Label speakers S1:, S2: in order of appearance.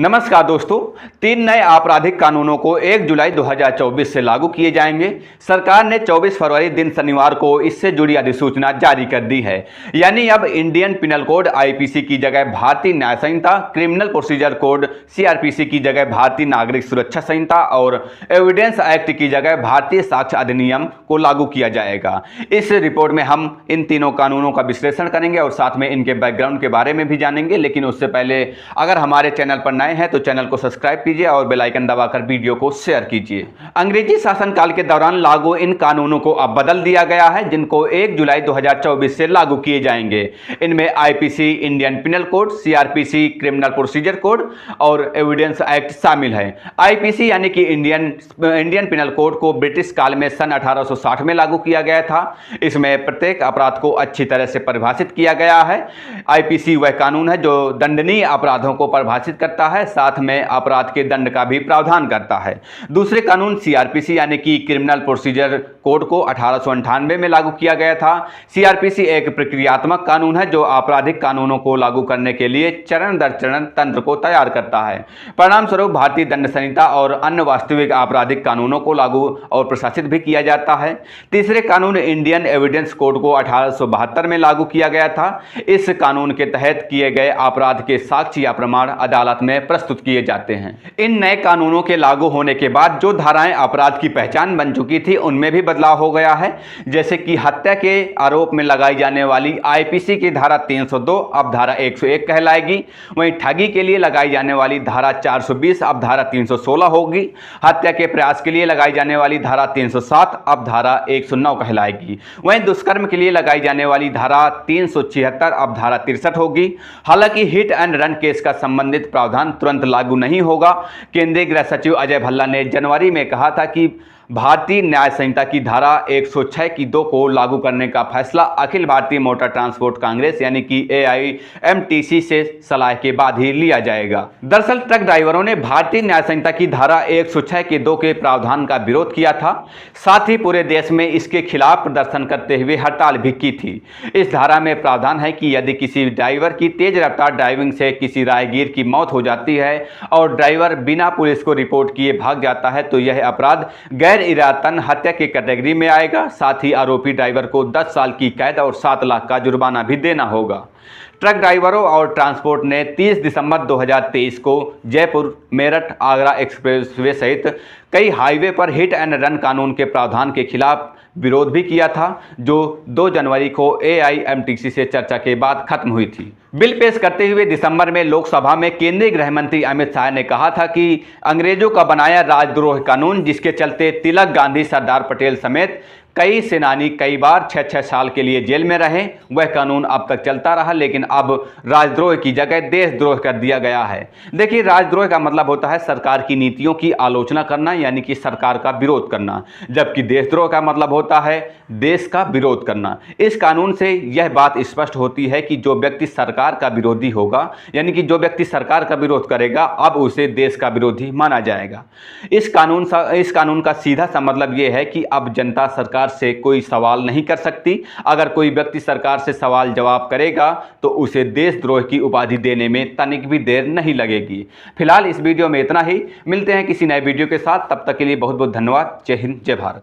S1: नमस्कार दोस्तों, 3 नए आपराधिक कानूनों को 1 जुलाई 2024 से लागू किए जाएंगे। सरकार ने 24 फरवरी दिन शनिवार को इससे जुड़ी अधिसूचना जारी कर दी है। यानी अब इंडियन पिनल कोड आईपीसी की जगह भारतीय न्याय संहिता, क्रिमिनल प्रोसीजर कोड सीआरपीसी की जगह भारतीय नागरिक सुरक्षा संहिता और एविडेंस एक्ट की जगह भारतीय साक्ष्य अधिनियम को लागू किया जाएगा। इस रिपोर्ट में हम इन तीनों कानूनों का विश्लेषण करेंगे और साथ में इनके बैकग्राउंड के बारे में भी जानेंगे। लेकिन उससे पहले अगर हमारे चैनल पर नए हैं तो चैनल को सब्सक्राइब कीजिए और बेल आइकन दबाकर वीडियो को शेयर कीजिए। अंग्रेजी शासनकाल के दौरान लागू इन कानूनों को अब बदल दिया गया है, जिनको 1 जुलाई 2024 से लागू किए जाएंगे। इनमें IPC, Indian penal code, CrPC, criminal procedure code और एविडेंस एक्ट शामिल है। आईपीसी यानी कि इंडियन पिनल कोड को ब्रिटिश काल में सन 1860 में लागू किया गया था। इसमें प्रत्येक अपराध को अच्छी तरह से परिभाषित किया गया है। आईपीसी वह कानून है जो दंडनीय अपराधों को परिभाषित करता है, साथ में अपराध के दंड का भी प्रावधान करता है। दूसरे कानून सीआरपीसी यानी कि क्रिमिनल प्रोसीजर कोड को 1898 में लागू किया गया था। सीआरपीसी एक प्रक्रियात्मक कानून है जो आपराधिक कानूनों को लागू करने के लिए चरण दर चरण तंत्र को तैयार करता है। परिणाम स्वरूप भारतीय दंड संहिता और अन्य वास्तविक आपराधिक कानूनों को लागू और प्रशासित भी किया जाता है। तीसरे कानून इंडियन एविडेंस कोड को 1872 में लागू किया गया था। इस कानून के तहत किए गए अपराध के साक्ष्य या प्रमाण अदालत में प्रस्तुत किए जाते हैं। इन नए कानूनों के लागू होने के बाद जो धाराएं अपराध की पहचान बन चुकी थी उनमें भी बदलाव हो गया है। जैसे कि हत्या के आरोप में लगाई जाने वाली आईपीसी की धारा 302 अब धारा 101 कहलाएगी। वहीं ठगी के लिए लगाई जाने वाली धारा 420 अब धारा 316 होगी। हत्या के प्रयास के लिए लगाई जाने वाली धारा 307 अब धारा 109 कहलाएगी। वहीं दुष्कर्म के लिए लगाई जाने वाली धारा 376 अब धारा 63 होगी। हालांकि हिट एंड रन केस का संबंधित प्रावधान तुरंत लागू नहीं होगा। केंद्रीय गृह सचिव अजय भल्ला ने जनवरी में कहा था कि भारतीय न्याय संहिता की धारा 106 की 2 को लागू करने का फैसला अखिल भारतीय मोटर ट्रांसपोर्ट कांग्रेस यानी कि AIMTC से सलाह के बाद ही लिया जाएगा। दरअसल ट्रक ड्राइवरों ने भारतीय न्याय संहिता की धारा 106 के 2 के प्रावधान का विरोध किया था। साथ ही पूरे देश में इसके खिलाफ प्रदर्शन करते हुए हड़ताल भी की थी। इस धारा में प्रावधान है कि यदि किसी ड्राइवर की तेज रफ्तार ड्राइविंग से किसी राहगीर की मौत हो जाती है और ड्राइवर बिना पुलिस को रिपोर्ट किए भाग जाता है तो यह अपराध गैर इरादतन हत्या की कैटेगरी में आएगा। साथ ही आरोपी ड्राइवर को 10 साल की कैद और 7 लाख का जुर्माना भी देना होगा। ट्रक ड्राइवरों और ट्रांसपोर्ट ने 30 दिसंबर 2023 को जयपुर मेरठ आगरा एक्सप्रेसवे सहित कई हाईवे पर हिट एंड रन कानून के प्रावधान के खिलाफ विरोध भी किया था, जो 2 जनवरी को AIMTC से चर्चा के बाद खत्म हुई थी। बिल पेश करते हुए दिसंबर में लोकसभा में केंद्रीय गृह मंत्री अमित शाह ने कहा था कि अंग्रेजों का बनाया राजद्रोह कानून, जिसके चलते तिलक, गांधी, सरदार पटेल समेत कई सेनानी कई बार 6-6 साल के लिए जेल में रहे, वह कानून अब तक चलता रहा। लेकिन अब राजद्रोह की जगह देशद्रोह कर दिया गया है। देखिए, राजद्रोह का मतलब होता है सरकार की नीतियों की आलोचना करना, यानी कि सरकार का विरोध करना, जबकि देशद्रोह का मतलब होता है देश का विरोध करना। इस कानून से यह बात स्पष्ट होती है कि जो व्यक्ति सरकार का विरोधी होगा, यानी कि जो व्यक्ति सरकार का विरोध करेगा, अब उसे देश का विरोधी माना जाएगा। इस कानून का सीधा सा मतलब यह है कि अब जनता सरकार से कोई सवाल नहीं कर सकती। अगर कोई व्यक्ति सरकार से सवाल जवाब करेगा तो उसे देशद्रोह की उपाधि देने में तनिक भी देर नहीं लगेगी। फिलहाल इस वीडियो में इतना ही। मिलते हैं किसी नए वीडियो के साथ, तब तक के लिए बहुत बहुत धन्यवाद। जय हिंद, जय भारत।